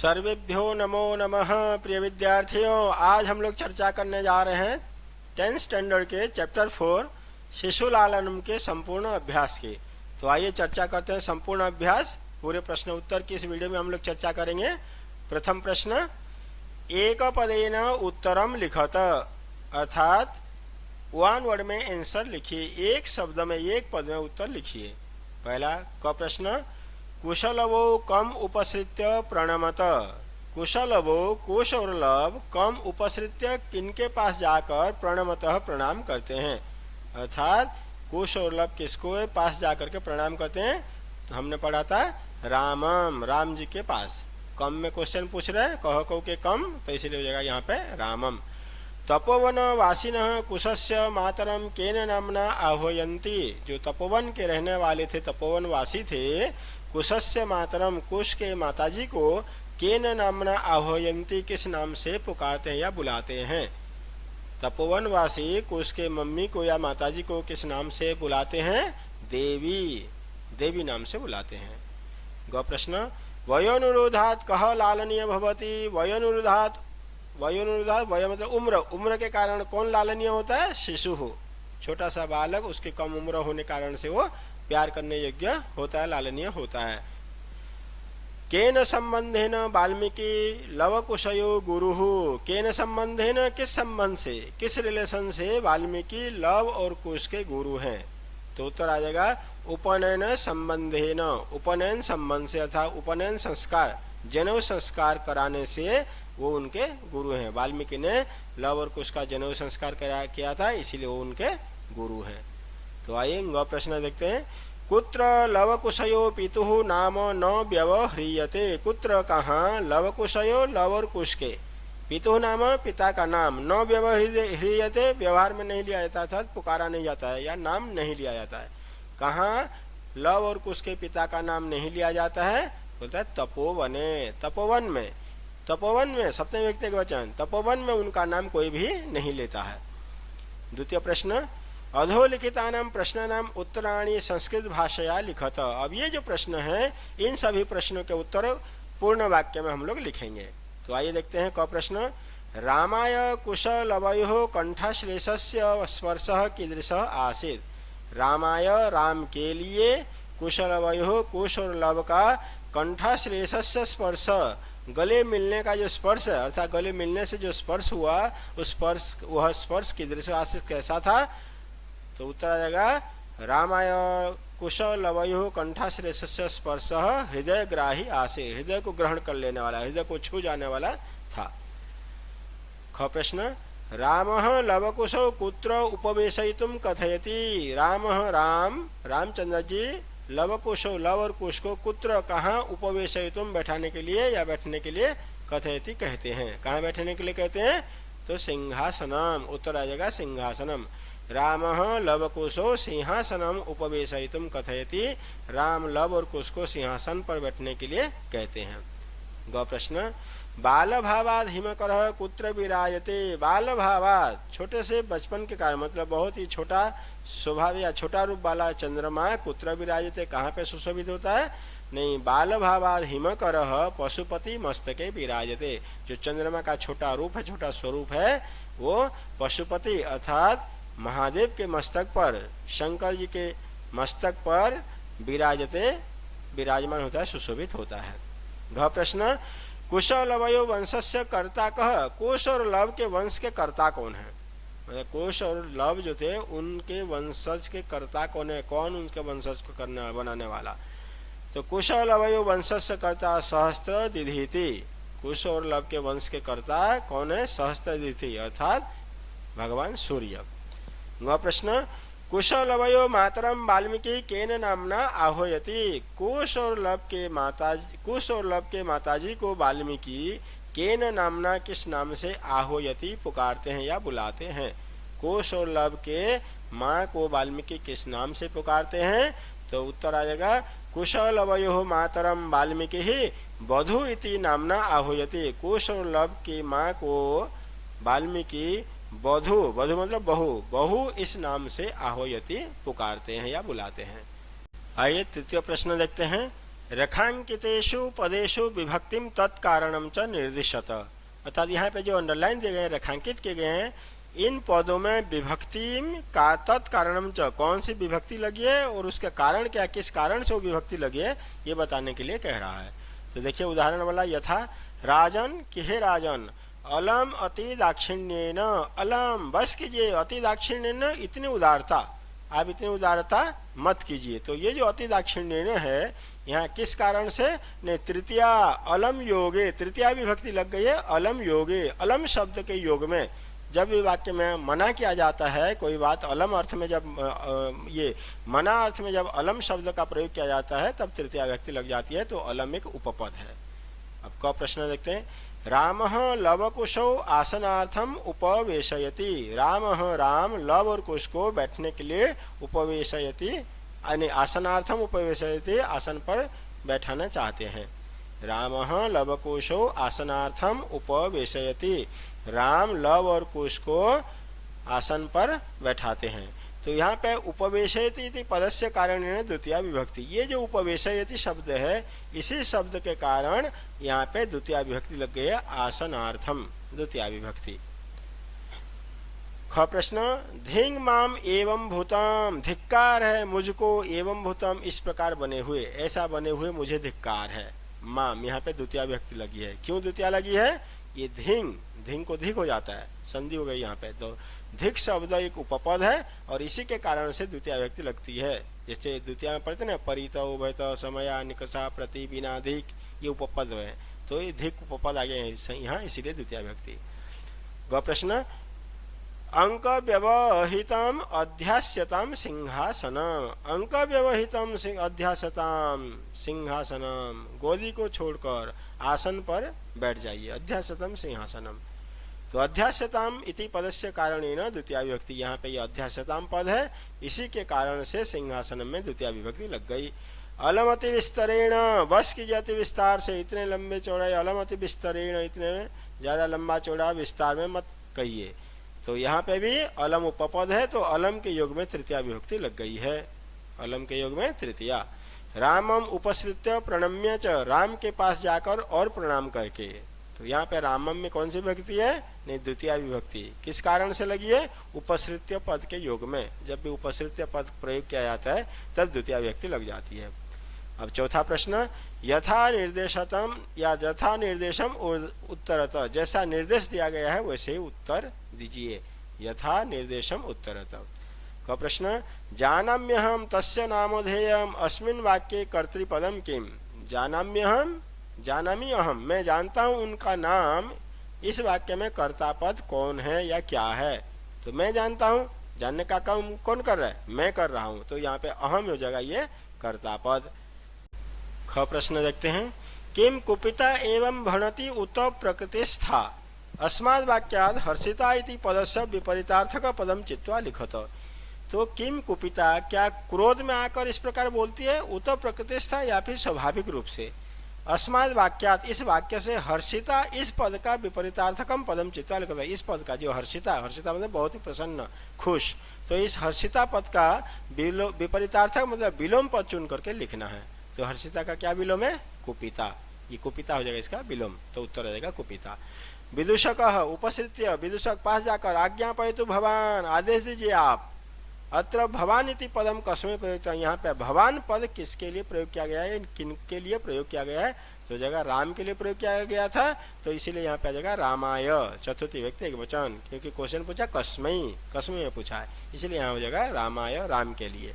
सर्वेभ्यो नमो नमः। प्रिय विद्यार्थियों, आज हम लोग चर्चा करने जा रहे हैं 10th स्टैंडर्ड के चैप्टर 4 शिशु लालनम के संपूर्ण अभ्यास की। तो आइए चर्चा करते हैं संपूर्ण अभ्यास। पूरे प्रश्न उत्तर की इस वीडियो में हम लोग चर्चा करेंगे। प्रथम प्रश्न, एक पदेन उत्तरम लिखत, अर्थात वन वर्ड में आंसर लिखिए, एक शब्द में एक पद में उत्तर लिखिए। पहला क प्रश्न, कुशलवो कम उपसृत्य प्रणमत। कुशलवो कुश और लव कम उपसृत्य किनके पास जाकर प्रणमतः प्रणाम करते हैं, अर्थात कुश और लव किसको पास जाकर के प्रणाम करते हैं। तो हमने पढ़ा था रामम, राम जी के पास। कम में क्वेश्चन पूछ रहे हैं, कह कहो के कम, तो इसीलिए हो जाएगा यहाँ पे रामम। तपोवन वासिन कुशस्य मातरम केन नामना आह्वयन्ति। जो तपोवन के रहने वाले थे, तपोवन वासी थे, कुशस्य मातरम कुश के माताजी को केन नामना आह्वयन्ति किस नाम से पुकारते हैं या बुलाते हैं। तपोवन वासी कुश के मम्मी को या माताजी को किस नाम से बुलाते हैं, देवी, देवी नाम से बुलाते हैं। ग प्रश्न, वयोनुरोधात कह लालनीय भवति। वयोनुरोधात, वयोनुरोधात वय मतलब उम्र, उम्र के कारण कौन लालनीय होता है, शिशु हो, छोटा सा बालक, उसके कम उम्र होने कारण से वो प्यार करने योग्य होता है, लालनीय होता है। केन संबंधेन वाल्मीकि लवकुशयो गुरुहु। केन संबंधेन किस संबंध से, किस रिलेशन से वाल्मीकि लव और कुश के गुरु हैं। तो उत्तर आ जाएगा उपनयन संबंधेन, उपनयन संबंध से, अर्थात उपनयन संस्कार, जनेऊ संस्कार कराने से वो उनके गुरु हैं। वाल्मीकि ने लव और कुश का जनेऊ संस्कार किया था, इसीलिए वो उनके गुरु हैं। तो आइए ग प्रश्न देखते हैं। कुत्र लवकुशयो पितुः नाम न व्यवह्रियते। कुत्र कहाँ, लवकुशयो लव और कुश के, पितुः नाम पिता का नाम, न व्यवह्रियते व्यवहार में नहीं लिया जाता, अर्थात पुकारा नहीं जाता है या नाम नहीं लिया जाता है। कहाँ लव और कुश के पिता का नाम नहीं लिया जाता है, बोलता है तपोवने, तपोवन में, तपोवन में सप्तमी व्यक्ति के वचन, तपोवन में उनका नाम कोई भी नहीं लेता है। द्वितीय प्रश्न, अधोलिखितानां प्रश्नानां उत्तराणि संस्कृत भाषया लिखत। अब ये जो प्रश्न है, इन सभी प्रश्नों के उत्तर पूर्ण वाक्य में हम लोग लिखेंगे। तो आइए देखते हैं क प्रश्न, रामाय कुशलवयोः कंठाश्लेषस्य स्पर्शः कीदृशः आसीत्। रामाय, राम के लिए, कुशलवयोः कुश और लव का, कंठाश्लेषस्य स्पर्श गले मिलने का जो स्पर्श, अर्थात गले मिलने से जो स्पर्श हुआ, उस स्पर्श, वह स्पर्श कीदृशः आसीत् कैसा था। तो उत्तर आ जाएगा रामाय कुशलवयोः कंठाश्लेषस्य स्पर्शः हृदयग्राही आसे। हृदय को ग्रहण कर लेने वाला, हृदय को छू जाने वाला था। ख प्रश्न, रामः लवकुशौ कुत्र उपवेशयितुं कथयति। रामः, रामचंद्र जी लवकुशौ, लव और कुश को कुत्र कहाँ उपवेशयितुं बैठाने के लिए या बैठने के लिए कथयति कहते हैं। कहाँ बैठने के लिए कहते हैं, तो सिंहासनम। उत्तर आ जाएगा सिंहासनम। रामः लवकुशो सिंहासनम उपवेशयितुं कथयति। राम लव और कुश को सिंहासन पर बैठने के लिए कहते हैं। ग प्रश्न, बालभावाद हिमकरः कुत्र विराजते। बालभावाद, छोटे से बचपन के कारण, मतलब बहुत ही छोटा स्वभाव या छोटा रूप वाला चंद्रमा कुत्र विराजते, कहाँ पे सुशोभित होता है, नहीं, बालभावाद हिमकरः पशुपति मस्तके विराजते। जो चंद्रमा का छोटा रूप है, छोटा स्वरूप है, वो पशुपति अर्थात महादेव के मस्तक पर, शंकर जी के मस्तक पर विराजते, विराजमान होता है, सुशोभित होता है। घ प्रश्न, कुश लवयो वंशस्य कर्ता कह। कुश और लव के वंश के कर्ता कौन है, मतलब कुश और लव जो थे उनके वंशज के कर्ता कौन है, कौन उनके वंशज को करने बनाने वाला। तो कुश लवयो वंशस्य कर्ता सहस्त्र दिधीति। कुश और लव के वंश के कर्ता कौन है, सहस्त्र दिधि अर्थात भगवान सूर्य। ग प्रश्न, कुशलवयो मातरम वाल्मीकि केन नामना आह्वयति। कुश और लव के माताजी को वाल्मीकि केन नामना किस नाम से आह्वयति पुकारते हैं या बुलाते हैं। कुश और लव के माँ को वाल्मीकि किस नाम से पुकारते हैं। तो उत्तर आ जाएगा कुशलवयो मातरम वाल्मीकि ही वधु इति नामना आह्वयति। कुश और लव की माँ को वाल्मीकि वधु, वधु मतलब बहु, बहु इस नाम से आह्वयति पुकारते हैं या बुलाते हैं। आइए तृतीय प्रश्न देखते हैं। रेखांकितेषु पदेषु विभक्तिम तत्कारणम च निर्दिशत। अर्थात यहाँ पे जो अंडरलाइन दिए गए, रेखांकित किए गए हैं, इन पदों में विभक्ति का तत्कारणम च, कौन सी विभक्ति लगी है और उसका कारण क्या, किस कारण से वो विभक्ति लगी है, ये बताने के लिए कह रहा है। तो देखिए उदाहरण वाला, यथा राजन कि हे राजन, अलम अति दाक्षिण्येन, अलम बस कीजिए, अति दाक्षिण्येन इतनी उदारता, आप इतनी उदारता मत कीजिए। तो ये जो अति दाक्षिण्येन है, यहाँ किस कारण से, ने तृतीया अलम योगे, तृतीया विभक्ति लग गई है अलम योगे। अलम शब्द के योग में जब भी वाक्य में मना किया जाता है कोई बात, अलम अर्थ में जब ये मना अर्थ में जब अलम शब्द का प्रयोग किया जाता है तब तृतीया विभक्ति लग जाती है, तो अलम एक उपपद है। अब का प्रश्न देखते हैं, रामः लवकुशौ आसनार्थम उपवेशयति। रामः राम लव और कुश को बैठने के लिए उपवेशयति, यानी आसनार्थम उपवेशयति, आसन पर बैठाना चाहते हैं। रामः लवकुशौ आसनार्थम उपवेशयति, राम लव और कुश को आसन पर बैठाते हैं। तो यहाँ पे उपवेशयति पदस्य कारण द्वितीया विभक्ति, ये जो उपवेशयति शब्द है, इसी शब्द के कारण यहाँ पे द्वितीया विभक्ति लग गई है, आसनार्थम द्वितीया विभक्ति। ख प्रश्न, धिंग माम एवं भूतम, धिक्कार है मुझको, एवं भूतम इस प्रकार बने हुए, ऐसा बने हुए मुझे धिक्कार है। माम यहाँ पे द्वितीया विभक्ति लगी है, क्यों द्वितीया लगी है, ये धिंग, धिंग को धिक हो जाता है, संधि हो गई यहाँ पे, तो धिक शब्द एक उपपद है और इसी के कारण से द्वितीया विभक्ति लगती है। जैसे द्वितीया में पढ़ते ना, परित उभयत समया निकषा प्रति बिना धिक, ये उपपद है, तो ये धिक उपपद आ गए यहाँ, इसीलिए द्वितीया विभक्ति। ग प्रश्न, अंक व्यवहितम अध्यास्यताम सिंहासनम, अंक व्यवहितम अध्यासताम सिंहासनम, गोदी को छोड़कर आसन पर बैठ जाइए, अध्यासतम सिंहासनम। तो अध्यास्यताम इति पदस्य कारणेन द्वितीया विभक्ति, यहाँ पे ये अध्यास्यताम पद है, इसी के कारण से सिंहासनम में द्वितीया विभक्ति लग गई। अलमति विस्तरेण, बस की जाति विस्तार से, इतने लंबे चौड़ाई, अलमति विस्तरेण, इतने ज्यादा लंबा चौड़ा विस्तार में मत कहिए। तो यहाँ पे भी अलम उपपद है, तो अलम के योग में तृतीया विभक्ति लग गई है, अलम के योग में तृतीया। रामम उपसृत्य प्रणम्य च, राम के पास जाकर और प्रणाम करके, तो यहाँ पे रामम में कौन सी विभक्ति है, नहीं द्वितीया विभक्ति, किस कारण से लगी है, उपसृत्य पद के योग में, जब भी उपसृत्य पद प्रयोग किया जाता है तब द्वितीया विभक्ति लग जाती है। अब चौथा प्रश्न, यथा निर्देशतम या यथा निर्देशम उत्तरत, जैसा निर्देश दिया गया है वैसे ही उत्तर दीजिए, यथा निर्देशम उत्तरत। का प्रश्न, जानाम्यहम तस्य नामधेयम अस्मिन् वाक्ये कर्तृपदम किम, जानाम्यहम, जानामि अहम, मैं जानता हूँ उनका नाम, इस वाक्य में कर्ता पद कौन है या क्या है। तो मैं जानता हूँ, जानने का काम कौन कर रहा है, मैं कर रहा हूँ, तो यहाँ पे अहम हो जाएगा ये कर्ता पद। ख प्रश्न देखते हैं, किम कुपिता एवं भणति उत प्रकृतिस्था, अस्माद् वाक्याद् हर्षिता इति पदस्य विपरीतार्थक पदम चित्वा लिखत। तो किम कुपिता, क्या क्रोध में आकर इस प्रकार बोलती है, उत प्रकृतिस्था या फिर स्वाभाविक रूप से। अस्माद् वाक्यात, इस वाक्य से हर्षिता इस पद का विपरीतार्थकम पदम चित्वा लिखत, इस पद का जो हर्षिता, हर्षिता मतलब बहुत ही प्रसन्न खुश, तो इस हर्षिता पद का विपरीतार्थक मतलब विलोम पद चुन करके लिखना है। तो हर्षिता का क्या विलोम है, कुपिता, ये कुपिता हो जाएगा इसका विलोम, तो उत्तर हो जाएगा कुपिता। विदूषक उपसृत्य, विदूषक पास जाकर आज्ञापयतु भवान, आदेश दीजिए आप। अत्र भवान इति पदम कस्मै प्रयुक्त, यहाँ पे भवान पद किसके लिए प्रयोग किया गया है, किन के लिए प्रयोग किया गया है, तो जगह राम के लिए प्रयोग किया गया था, तो इसीलिए यहाँ पे आ जाएगा रामाय, चतुर्थी व्यक्ति एक वचन, क्योंकि क्वेश्चन पूछा कस्मै, कस्मै में पूछा है, इसलिए यहाँ हो जाएगा रामाय, राम के लिए।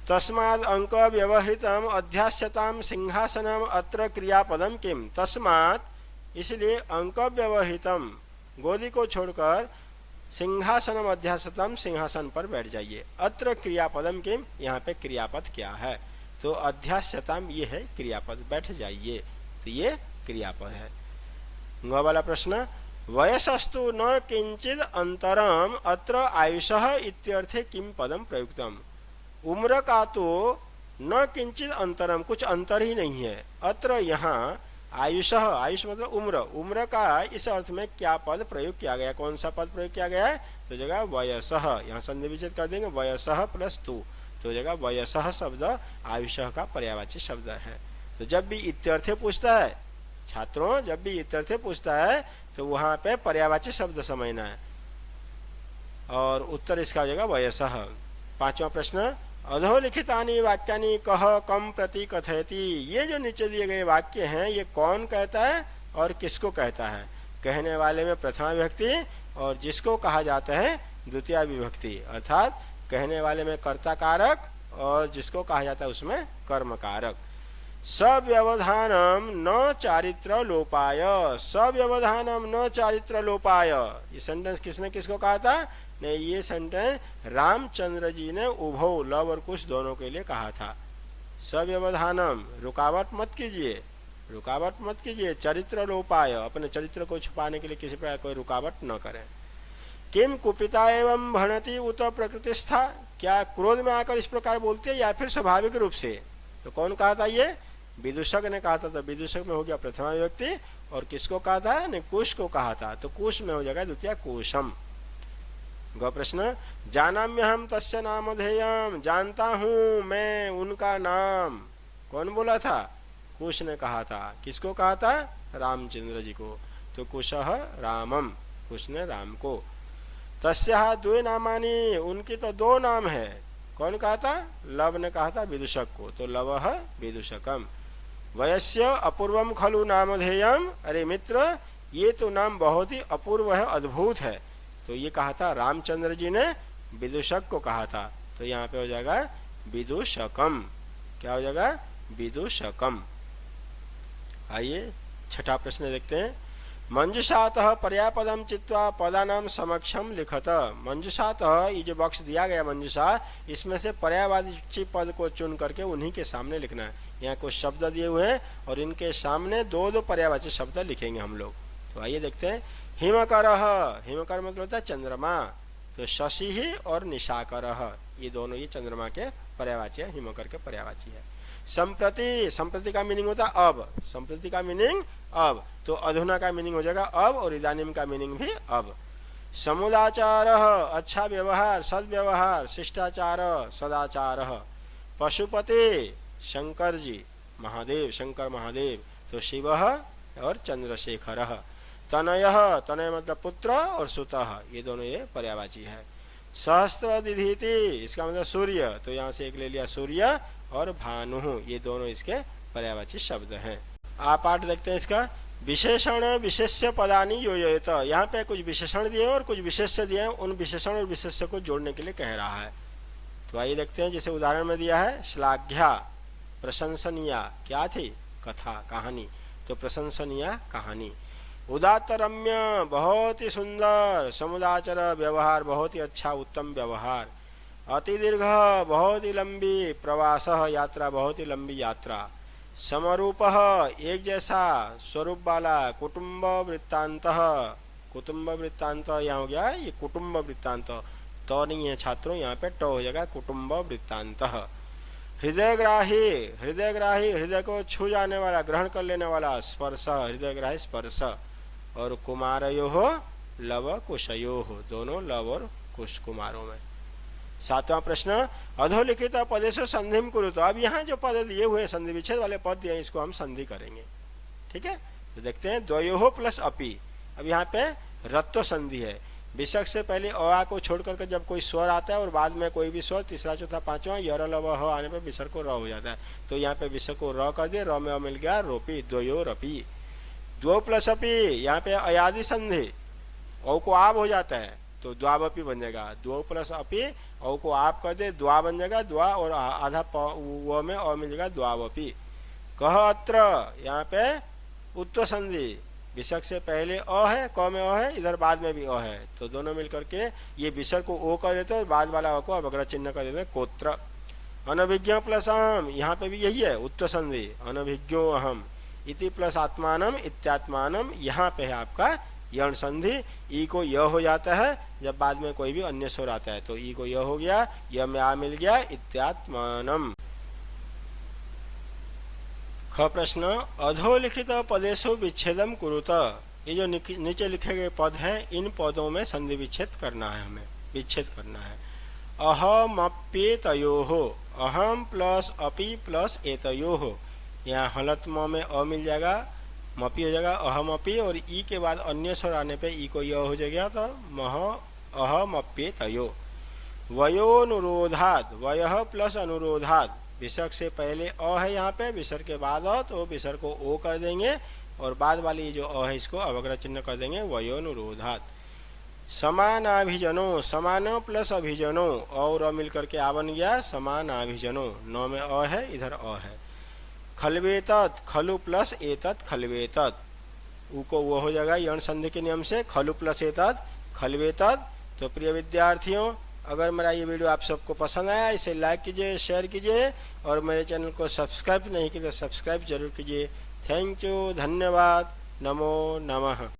तस्माद् अंक व्यवहृतम अध्यास्यताम सिंहासनम अत्र क्रियापदम किम, तस्मात् इसलिए अंक व्यवहितम, गोदी को छोड़कर सिंहासनम अध्यासतम, सिंहासन पर बैठ जाइए। अत्र क्रियापदम किम, यहाँ पे क्रियापद क्या है, तो अध्यास्यताम ये है क्रियापद, बैठ जाइए, तो ये क्रियापद है। ग वाला प्रश्न, वयसस्तु न किंचिद अंतरम अत्र आयुषः इत्यर्थे किम पदम प्रयुक्तम, उम्र का तो न किंचित अंतरम, कुछ अंतर ही नहीं है, अत्र यहाँ आयुष, आयुष मतलब उम्र, उम्र का इस अर्थ में क्या पद प्रयोग किया गया, कौन सा पद प्रयोग किया गया है, तो जगह वयसः, यहाँ संधि विच्छेद कर देंगे, वयसः प्लस तु, तो जगह वयसः शब्द आयुष का पर्यायवाची शब्द है। तो जब भी इत्यर्थे पूछता है छात्रों, जब भी इत्यर्थे पूछता है तो वहां पे पर्यायवाची शब्द समझना है और उत्तर इसका हो जाएगा वयसः। पांचवा प्रश्न, अधोलिखितानि वाक्यानि कह कम प्रति कथयति। ये जो नीचे दिए गए वाक्य हैं ये कौन कहता है और किसको कहता है? कहने वाले में प्रथमा विभक्ति और जिसको कहा जाता है द्वितीय विभक्ति, अर्थात कहने वाले में कर्ता कारक और जिसको कहा जाता है उसमें कर्म कारक। सव्यवधानम न चारित्र लोपाय, सव्यवधानम न चारित्र लोपाय, ये सेंटेंस किसने किसको कहा था? नहीं, ये सेंटेंस रामचंद्र जी ने उभो लव और कुश दोनों के लिए कहा था। सव्यवधानम, रुकावट मत कीजिए, रुकावट मत कीजिए, चरित्र लोपाय, अपने चरित्र को छुपाने के लिए किसी प्रकार कोई रुकावट न करें। किम कुपिता एवं भणति उत प्रकृतिस्था, क्या क्रोध में आकर इस प्रकार बोलती है या फिर स्वाभाविक रूप से? तो कौन कहा था? ये विदूषक ने कहा था। तो विदूषक में हो गया प्रथमा विभक्ति और किसको कहा था? ने कुश को कहा था, तो कुश में हो जाएगा द्वितीय कुशम। गौ प्रश्न, जानाम्य हम तस्य नामधेयम, जानता हूं मैं उनका नाम। कौन बोला था? कुश ने कहा था। किसको कहा था? रामचंद्र जी को। तो कुशः रामम, कुश ने राम को। तस्याः द्वे नामानि, उनकी तो दो नाम है। कौन कहा था? लव ने कहा था विदूषक को, तो लवः विदूषकम। वयस्य अपूर्वम खलु नामधेयम, अरे मित्र ये तो नाम बहुत ही अपूर्व है, अद्भुत है। तो ये कहा था रामचंद्र जी ने विदूषक को कहा था, तो यहाँ पे हो जाएगा विदूषकम। क्या हो जाएगा? विदूषकम। आइए छठा प्रश्न देखते हैं। मंजुषातः पर्यायपदम चित्वा पदानाम समक्षम लिखत। मंजुषातः, ये जो बॉक्स दिया गया मंजुषा, इसमें से पर्यायवाची पद को चुन करके उन्हीं के सामने लिखना है। यहाँ कुछ शब्द दिए हुए हैं और इनके सामने दो दो पर्यायवाची शब्द लिखेंगे हम लोग। तो आइए देखते हैं। हिमकरः, हिमकर मतलब होता है चंद्रमा, तो शशि ही और निशाकरः, ये दोनों ये चंद्रमा के पर्यायवाची है, हिमकर के पर्यायवाची है। संप्रति, संप्रति का मीनिंग होता है अब, संप्रति का मीनिंग अब, तो अधुना का मीनिंग हो जाएगा अब और इदानीम का मीनिंग भी अब। समुदाचार, अच्छा व्यवहार, सद्व्यवहार, शिष्टाचार, सदाचार। पशुपति, शंकर जी, महादेव, शंकर महादेव, तो शिव और चंद्रशेखर। तनयः, तनय मतलब पुत्र और सुतः, ये दोनों ये पर्यायवाची है। सहस्त्र दिधीति, इसका मतलब सूर्य, तो यहाँ से एक ले लिया सूर्य और भानु, ये दोनों इसके पर्यायवाची शब्द हैं। आप पाठ देखते हैं इसका। विशेषण विशेष्य पदानि योजयत, यहाँ पे कुछ विशेषण दिए और कुछ विशेष्य दिए हैं, उन विशेषण और विशेष्य को जोड़ने के लिए कह रहा है। तो आइए देखते हैं। जैसे उदाहरण में दिया है श्लाघ्या, प्रशंसनीय, क्या थी? कथा, कहानी, तो प्रशंसनीय कहानी। उदात्तरम्य, बहुत ही सुंदर। समुदाचर, व्यवहार, बहुत ही अच्छा उत्तम व्यवहार। अति दीर्घ, बहुत ही लंबी। प्रवास, यात्रा, बहुत ही लंबी यात्रा। समरूप, एक जैसा, स्वरूप वाला। कुटुंब वृत्तांत, कुटुंब वृत्तांत यहाँ हो गया ये कुटुंब वृत्तांत, तो नहीं है छात्रों, यहाँ पे ट हो जाएगा कुटुंब वृत्तांत। हृदयग्राही, हृदयग्राही, हृदय को छू जाने वाला, ग्रहण कर लेने वाला। स्पर्श, हृदयग्राही स्पर्श। और कुमारयोः लव कुशयोः, दोनों लव और कुश कुमारों में। सातवां प्रश्न, अधोलिखित पदेशु संधिम कुरुत। अब यहाँ जो पद दिए हुए संधि विच्छेद वाले पद दिए, इसको हम संधि करेंगे। ठीक है, तो देखते हैं। द्वयोः प्लस अपि, अब यहाँ पे रत्तो संधि है। विसर्ग से पहले अ को छोड़ करके जब कोई स्वर आता है और बाद में कोई भी स्वर, तीसरा चौथा पांचवा यर लव ह आने पर विसर्ग को र हो जाता है, तो यहाँ पे विसर्ग को र कर दिए, र में मिल गया रोपी, द्वयोरपि। द्वो प्लस अपि, यहाँ पे अयादि संधि, औ को आब हो जाता है तो द्वावपि बन जाएगा। द्वो प्लस अपि, औ को आप कर दे, द्वा बन जाएगा, द्वा और आधा वो में और मिल जाएगा द्वावपि। कह अत्र, यहाँ पे उत्तर संधि, विसर्ग से पहले अ है, क में अ है, इधर बाद में भी अ है, तो दोनों मिलकर के ये विसर्ग को ओ कर देते हैं और बाद वाला अ को अवग्रह चिन्ह कर देते हैं, कोत्र। अनभिज्ञ प्लस अहम, यहाँ पे भी यही है उत्तर संधि, अनभिज्ञो अहम। इति प्लस आत्मानम इत्यात्मानम, यहाँ पे है आपका यण संधि। ई को य हो जाता है जब बाद में कोई भी अन्य स्वर आता है, तो ई को य हो गया, य में आ मिल गया, इत्यात्मानम। ख प्रश्न, अधोलिखित पदेशु विच्छेदम कुरुत। ये जो नीचे लिखे गए पद हैं, इन पदों में संधि विच्छेद करना है, हमें विच्छेद करना है। अहमप्येतयोः, अहम प्लस अपि प्लस एतयोः, यहाँ हलत म में अ मिल जाएगा, मपी हो जाएगा अहमपी, और ई के बाद अन्य स्वर आने पे ई को य हो जाएगा, तो मह अहमप्ये तयो। वयोनुरोधात, वयः प्लस अनुरोधात, विसर्ग से पहले अ है यहाँ पे, विसर्ग के बाद अ, तो विसर्ग को ओ कर देंगे और बाद वाली जो अ है इसको अवग्रह चिन्ह कर देंगे, वयोनुरोधात। समानाभिजनो, समान प्लस अभिजनो, और अ मिलकर के आ बन गया समानाभिजनो, नौ में अ है, इधर अ है। खलवेतत, खलु प्लस एतत खलवेतत, ऊ को वो हो जाएगा यण संधि के नियम से, खलु प्लस एतत खलवेतत। तो प्रिय विद्यार्थियों, अगर मेरा ये वीडियो आप सबको पसंद आया, इसे लाइक कीजिए, शेयर कीजिए, और मेरे चैनल को सब्सक्राइब नहीं किया तो सब्सक्राइब जरूर कीजिए। थैंक यू, धन्यवाद, नमो नमः।